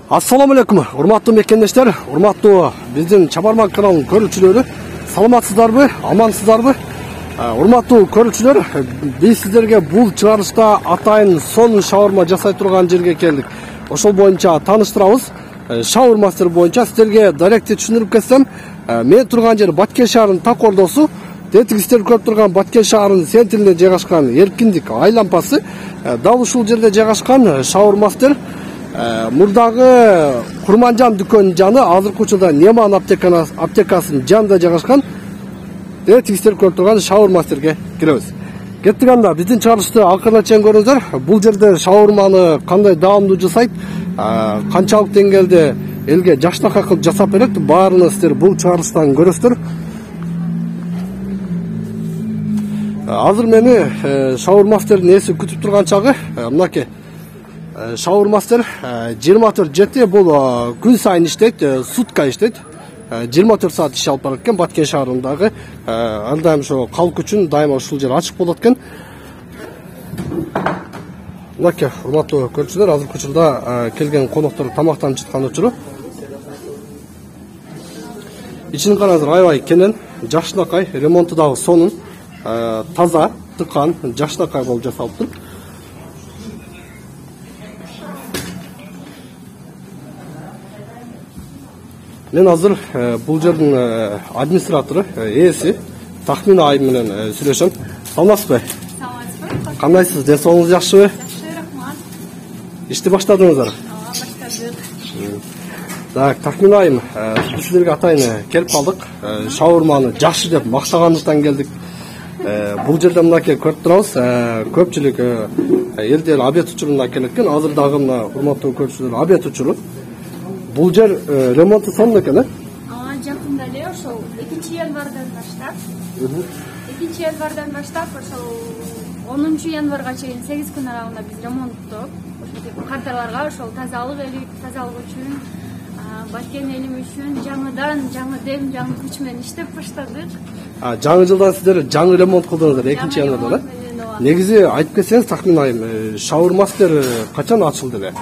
Assalamu alaikum, урматтуу мекендештер, урматтуу биздин Чабарман каналынын көрүүчүлөрү, саламатсыздарбы, амансыздарбы? Урматтуу көрүүчүлөр, биз сиздерге бул чыгарылышта атайын сонун шаурма жасай турган жерге келдик. Ошол боюнча тааныштырабыз. Шаурмастер боюнча сиздерге даректи түшүндүрүп кетсем, мен турган жер Баткен шаарынын так ордосу. Детигистер көрүп турган Баткен шаарынын центринде жайгашкан Эркиндик айланпасы. Дал ушул жерде жайгашкан шаурмастер. Мурдагы Курманжан дүкөнүнүн жаны азыркы учурда Неман аптекасынын жанында жайгашкан детигистер көрүп турган шаурмастерге киребиз. Кеттик анда биздин чыгарылышты акырына чейин көрүңүздөр. Бул жерде шаурманы кандай даамдуу жасайт, канчалык деңгээлде элге жакшынакай кылып жасап берет, баарына сиздер бул чыгарылыштан көрөсүздөр. Азыр мени шаурмастердин ээси күтүп турган чагы мынакей. Шаурмастер 24/7 бул күн сайын иштейт, сутка иштейт. 24 саат иш алып барат экен. Баткен шаарындагы ар дайым ошо калк үчүн дайыма ушул жер ачык болот экен. Мынакей, урматтуу көрүүчүлөр, азыркы учурда келген коноктор тамактанып жаткан учуру. Ичин караңыздар, аябай кенен, жакшынакай, ремонту дагы сонун, таза, тыккан, жакшынакай болуп жасалыптыр. Мен азыр бул жердин администратору, ээси Тахмин айым менен сүйлөшөм. Саламатсызбы? Саламатсызбы. Кандайсыз? Ден соолугуңуз жакшыбы? Жакшы, рахмат. Ишти баштадыңыздар? Баштадык. Так, Тахмин айым, биз силерге атайын келип калдык. Шаурманы жакшы деп мактагандыктан келдик. Бул жерде мынакей көрүп турабыз. Көпчүлүк элдер обед учурунда келет экен. Азыр дагы мына урматтуу көрүүчүлөр обед учуру. Бул жер ремонту сонун экен, Жакында эле ошол 2-январдан баштап. 2-январдан баштап ошол 10-январга чейин 8 күн аралыгында биз ремонттоп, ошол кардарларга ошол тазалык үчүн, Баткен элим үчүн жаңы дем, жаңы күч менен иштеп баштадык. Жаңы жылдан сиздер жаңы ремонт кылдыңыздар 2-январда, Негизи айтып кетсеңиз, Тахмин айым, шаурмастер качан ачылды эле?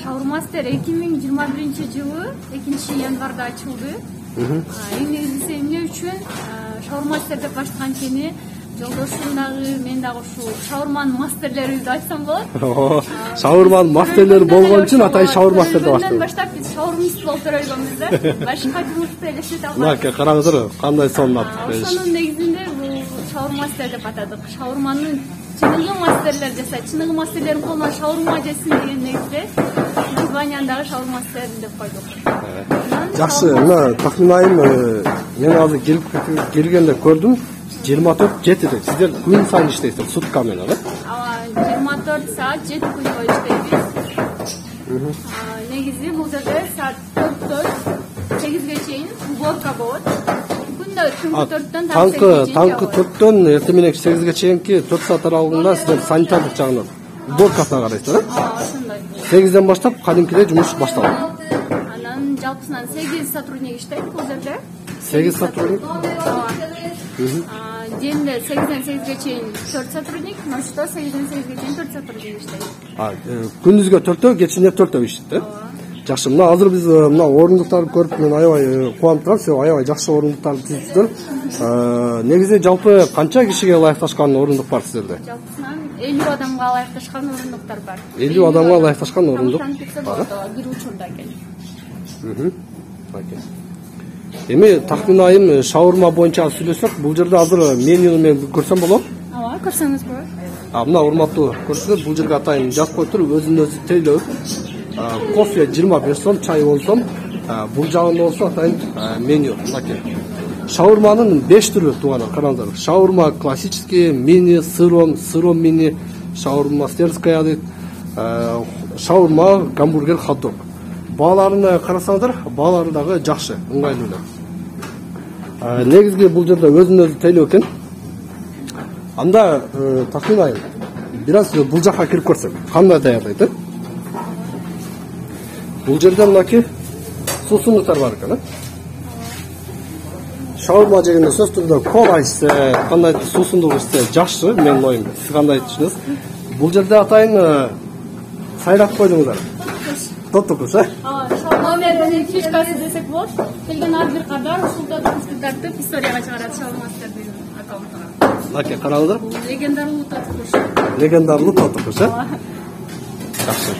Шаурмастер 2021-жылы 2-январда ачылды. Негизгиси эмне үчүн шаурмастер деп баштаган кени жолдошум дагы, мен дагы ушул шаурманын мастерлерибизди айтсам болот. Шаурманын мастерлери болгон үчүн атайын шаурмастер деп баштадык. Баштап биз шаурмист болуп төрөйбүз да. Башка кылыкты элестете албайбыз. Мынакей караңыздар, кандай сонун ат. Ошонун негизинде бул шаурмастер деп атадык. Шаурманын чыныгы мастерлер жасайт. Чыныгы мастерлердин колунан шаурма жесин деген негизде названияндагы шаурмастер деп койдук. Жакшы, мына Тахмин айым, мен азыр келгенде көрдүм. 24/7 деп. Сиздер күн сайын иштейсиздер, сутка менен, 24 саат 7 күн бою иштейбиз. Негизи бул жерде саат 4-төн 8ге чейин уборка болот. Күндө түнкү 4-төн таңкы 4-төн эртең менен 8ге чейинки 4 саат аралыгында сиздер санитардык жагынан уборкасына карайсыздар, Ошондой. 8ден баштап кадимкидей жумуш башталат. Анан жалпысынан 8 сотрудник иштейт бул жерде. 8 сотрудник? Денде 8ден 8ге чейин 4 сотрудник, ночто 8ден 8ге чейин 4 сотрудник иштейт. Күндүзгө 4төө, кечинде 4төө иштейт, Жакшы, мына азыр биз мына орундуктарды көрүп мен аябай кубанып турам, сиз аябай жакшы орундуктарды түзүптүр. Негизи жалпы канча кишиге ылайыкташкан орундук бар сиздерде? Жалпысынан 50 адамга ылайыкташкан орундуктар бар. 50 адамга ылайыкташкан орундук бар. Бир учурда экен. Эми Тахмин айым шаурма боюнча сүйлөсөк, бул жерде азыр менюну мен көрсөм болот? Көрсөңүз болот. Мына урматтуу көрүүчүлөр, бул жерге атайын жазып коюптур, өзүн-өзү тейлөө. Кофе 25 сом, чай 10 сом. Бул жагында болсо атайын меню. Мынакей. Шаурманын 5 түрү туган, караңыздар. Шаурма классический, мини, сыром мини, шаурма мастерская дейт. Шаурма, гамбургер, хот-дог. Бааларына карасаңыздар, баалары дагы жакшы, ыңгайлуу эле. Негизги бул жерде өзүн-өзү тейлөө экен. Анда Тахмин айым, бираз бул жакка кирип көрсөк, кандай даярдайт? Бул жерде мынакей суусундуктар бар экен, Шаурма жегенде сөз түрдө кола ичсе, кандай суусундук ичсе жакшы, менин оюм. Сиз кандай түшүнөсүз? Бул жерде атайын сайрап койдуңуздар. Тоттукуш, а? Номердин фишкасы десек болот. Келген ар бир кадар ушулда транскриптартып историяга чыгарат Шалмастердин аккаунтуна. Лаке караңыздар. Легендарлуу Тоттукуш. Легендарлуу Тоттукуш, а? Жакшы.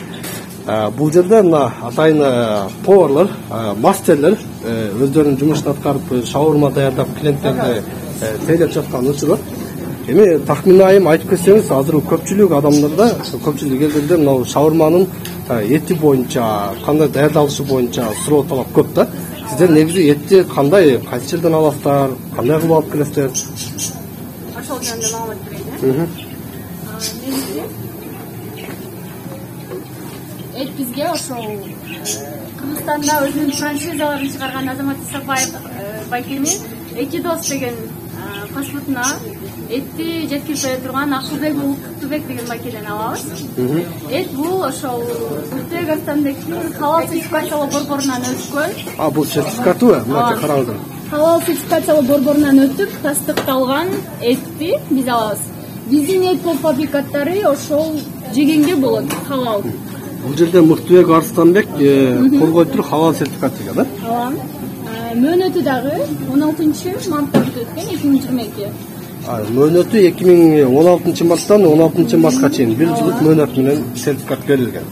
Бул жерде мына атайын поварлар, мастерлер өздөрүнүн жумушун аткарып, шаурма даярдап, клиенттерди тейлеп жаткан учур. Эми тахмин айым айтып кетсеңиз, азыр көпчүлүк адамдарда, көпчүлүк элдерде мына шаурманын эти боюнча, кандай даярдалышы боюнча суроо талап көп да. Сиздер негизи этти кандай, кайсы жерден аласыздар, кандай кылып алып келесиздер? Ошол жөнүндө маалымат берейин. Негизи эт бизге ошол Кыргызстанда өзүнүн франшизаларын чыгарган Азамат Исафаев байкемин Эки дос деген фастфудуна этти жеткирип бере турган Акылбек Улуктубек деген байкеден алабыз. Эт бул ошол Кыргызстандагы халал сертификациялоо борборунан өткөн. Бул сертификатыбы? Мына караңыздар. Халал сертификациялоо борборунан өтүп, тастыкталган этти биз алабыз. Биздин эт фабрикаттары ошол жегенге болот халал. Бул жерде Мыктыбек Арстанбек коргойт халал сертификат деген, да? Ооба. Мөөнөтү дагы 16-мартта өткөн 2022. Мөөнөтү 2016 марттан 16 мартка чейин 1 жылдык мөөнөт менен сертификат берилген.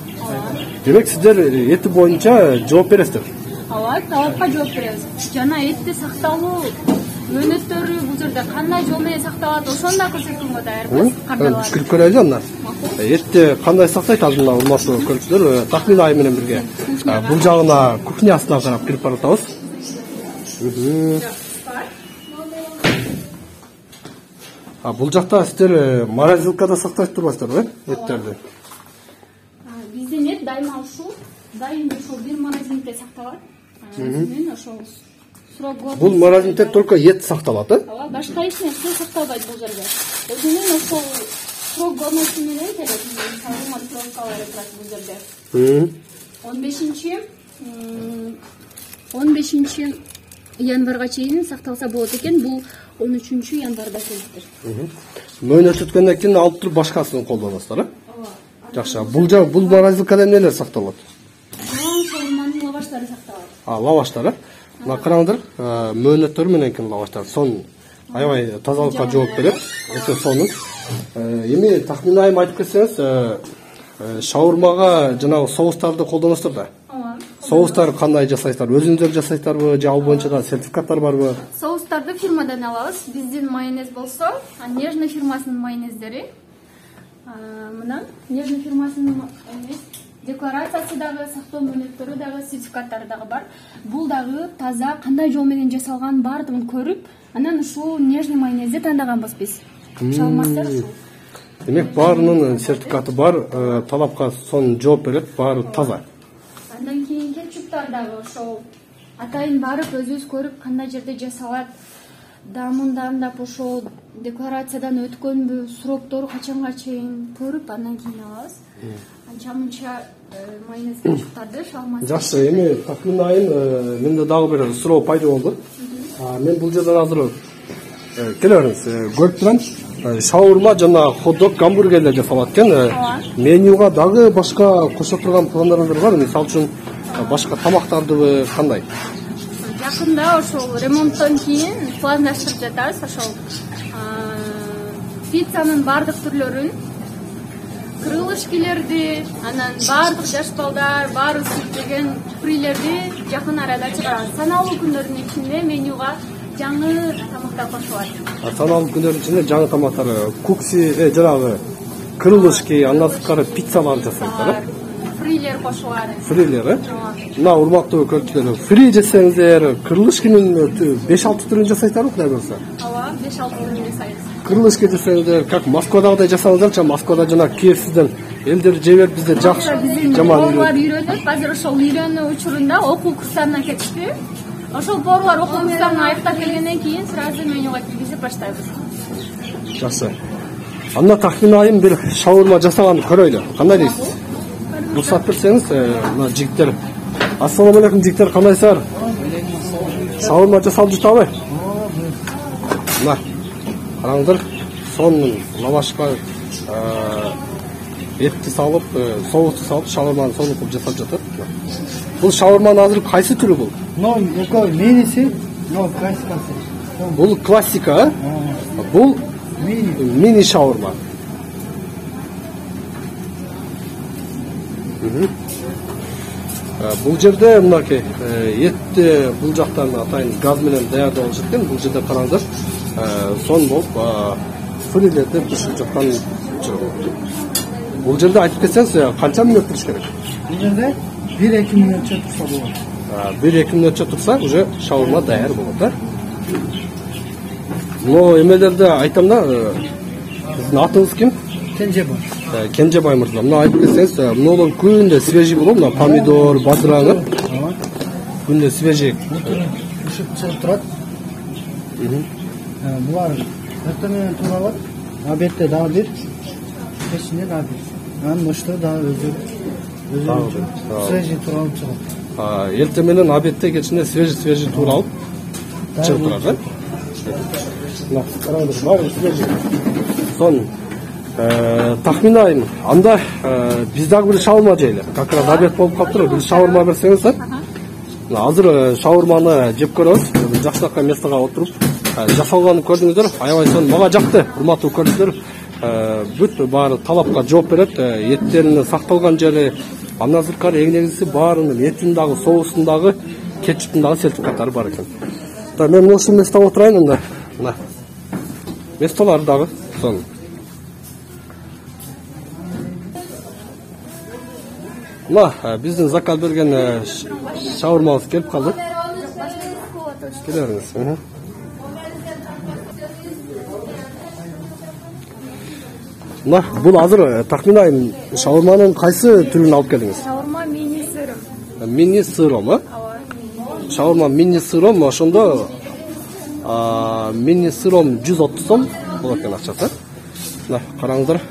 Демек сиздер эти боюнча жооп бересиздер. Ооба, талапка жооп беребиз. Жана этти сакталуу мөөнөттөрү бул жерде кандай жол менен сакталат, ошону да көрсөткөнгө даярбыз. Кирип көрөлү анда. Этти кандай сактайт азыр мына урматтуу көрүүчүлөр, тахмин айы менен бирге бул жагына кухнясына карап кирип баратабыз. Бул жакта сиздер морозилкада сактап турбайсыздарбы эттерди? Биздин эт дайыма ушул бир морозилкада сакталат. Мен ошол Бул морозилкада только эт сакталат, Ооба, башка эч нерсе сакталбайт бул жерде. Өзүнүн ошол срок годности менен келет. Салымат срокталары турат бул жерде. 15 январга чейин сакталса болот экен. Бул 13 январда келиптир. Мөөнөт өткөндөн кийин алып туруп башкасын колдоносуздар, Ооба. Жакшы. Бул морозилкада эмнелер сакталат? Шаурманын лаваштары сакталат. Лаваштар, мына караңыздар, мөөнөттөр менен кийин лаваштар. Сон аябай тазалыкка жооп берет. Өтө сонун. Эми тахмин айым айтып кетсеңиз, шаурмага жанагы соустарды колдоносуздар да? Ооба. Соустар кандай жасайсыздар? Өзүңүздөр жасайсыздарбы, же ал боюнча да сертификаттар барбы? Соустарды фирмадан алабыз. Биздин майонез болсо, Нежный фирмасынын майонездери. Мына Нежный фирмасынын декларациясы дагы, сактоо мөөнөттөрү дагы, сертификаттары дагы бар. Бул дагы таза, кандай жол менен жасалган баардыгын көрүп, анан ушул Нежный майонезди тандаганбыз биз. Шалмастер ушул. Демек баарынын сертификаты бар, талапка сонун жооп берет, баары таза. Андан кийин кетчуптар дагы ошол атайын барып өзүбүз көрүп кандай жерде жасалат, даамын даамдап ошол декларациядан өткөнбү, сроктору качанга чейин көрүп андан кийин алабыз. Анча мынча майонез кетчуптарды шалмастер. Жакшы, эми тахмин айым менде дагы бир суроо пайда болду. Мен бул жерден азыр келебириз, көрүп турам. Шаурма жана хот-дог, гамбургерлер жасалат экен. Менюга дагы башка кошо турган пландарыңыз барбы? Мисалы үчүн башка тамактарды кандай? Жакында ошол ремонттон кийин пландаштырып жатабыз. Ошол пиццанын бардык түрлөрүн, крылышкилерди, анан бардык жаш балдар, баары сүттөгөн фрилерди жакын арада чыгарабыз. Саналуу күндөрдүн ичинде менюга жаңы тамактар кошулат. Саналуу күндөрдүн ичинде жаңы тамактар, кукси, жанагы крылышки, андан сырткары пиццалар жасайсыздар. Фрилер кошулат. Фрилер, мына урматтуу көрүүчүлөр, фри жесеңиздер, крылышкинин 5-6 түрүн жасайсыздарбы, кудай буюрса? Ооба, 5-6 түрүн жасайбыз. Крылышки жесеңиздер, как Москвадагыдай жасаңыздарчы, Москвада жана кээсизден элдер жебеп бизде жакшы жаман үйрөнүп, азыр ошол үйрөнүү учурунда окуу курстарына кетишти. Ошол борлар окуу курстарын аяктап келгенден кийин сразу менюга киргизип баштайбыз. Жакшы. Анда тахмин айым бир шаурма жасаганды көрөйлү. Кандай дейсиз? Уруксат берсеңиз, мына жигиттер. Ассаламу алейкум жигиттер, кандайсыздар? Шаурма жасалып жатабы? Мына караңыздар, сонун лавашка этти салып, соусту салып, шаурманы сонун кылып жасап жатат. Бул шаурманын азыр кайсы түрү бул? Но какой миниси, но классикасы. Бул классика, бул мини шаурма. Бул жерде мынакей этти бул жактан атайын газ менен даярдалып экен. Бул жерде караңыздар. Сон болуп фрилерде пишип жаткан учуру. Бул жерде айтып кетсеңиз канча мүнөт туруш керек? Бул жерде 1-2 мүнөтчө турса болот. 1-2 мүнөтчө турса уже шаурма даяр болот, да? Но эмелерде айтам да, сиздин атыңыз ким? Кенжебай. Кенжебай мырза. Мына айтып кетсеңиз, мыналар күндө свежий болот, мына помидор, бадыраңы. Күндө свежий. Ушуп чыгып турат. Булар эртең туралат. Обедте дагы бир. Кечинде дагы бир. Анан ошто дагы өзү свежий туралып чыгат. Эртең менен обедте кечинде свежий туралып чыгып турат, да? Мына караңыздар, баары свежий. Сон тахминайым, анда биз дагы бир шаурма жейли. Как раз обед болуп калыптыр, бир шаурма берсеңиздер. Азыр шаурманы жеп көрөбүз. Жакшынакай местага отуруп жасалганын көрдүңүздөр. Аябай сон мага жакты, урматтуу көрүүчүлөр. Бүт баары талапка жооп берет. Эттеринин сакталган жери, андан сырткары эң негизгиси баарынын этинин дагы, соусунун дагы, кетчуптун дагы сертификаттары бар экен. Мен ушул местада отурайын анда. Мына месталар дагы сон. Мына биздин заказ берген шаурмабыз келип калды. Келерсиз. Мына бул азыр тахминайым шаурманын кайсы түрүн алып келдиңиз? Шаурма мини сырым. Мини сыром, Шаурма мини сыром, ошондо мини сыром 130 сом болот экен акчасы. Мына караңыздар.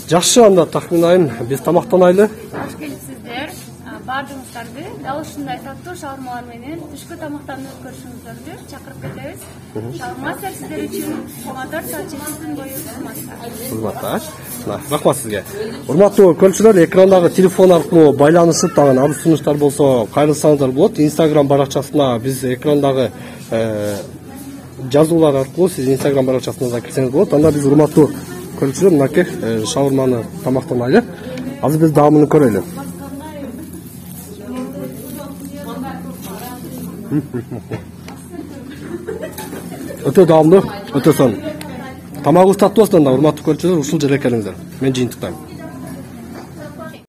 Жакшы, анда тахминайым биз тамактанайлы. Кош келипсиздер. Баардыгыңыздарды дал ушундай таттуу шаурмалар менен түшкү тамактанып көрүшүңүздөрдү чакырып кетебиз. Шаурма сиздер үчүн 24 саат күн бою кызматта. Рахмат сизге. Урматтуу көрүүчүлөр, экрандагы телефон аркылуу байланышып, дагы арыз сунуштар болсо кайрылсаңыздар болот. Instagram баракчасына биз экрандагы жазуулар аркылуу сиз Instagram баракчасына кирсеңиз болот. Анда биз урматтуу көрүүчүлөр мынакей шаурманы тамактанайлы. Азыр биз даамын көрөлү. Өтө даамдуу, өтө сон. Тамагыбыз таттуу болсун, урматтуу көрүүчүлөр, ушул жерге келиңиздер. Мен жыйынтыктайм.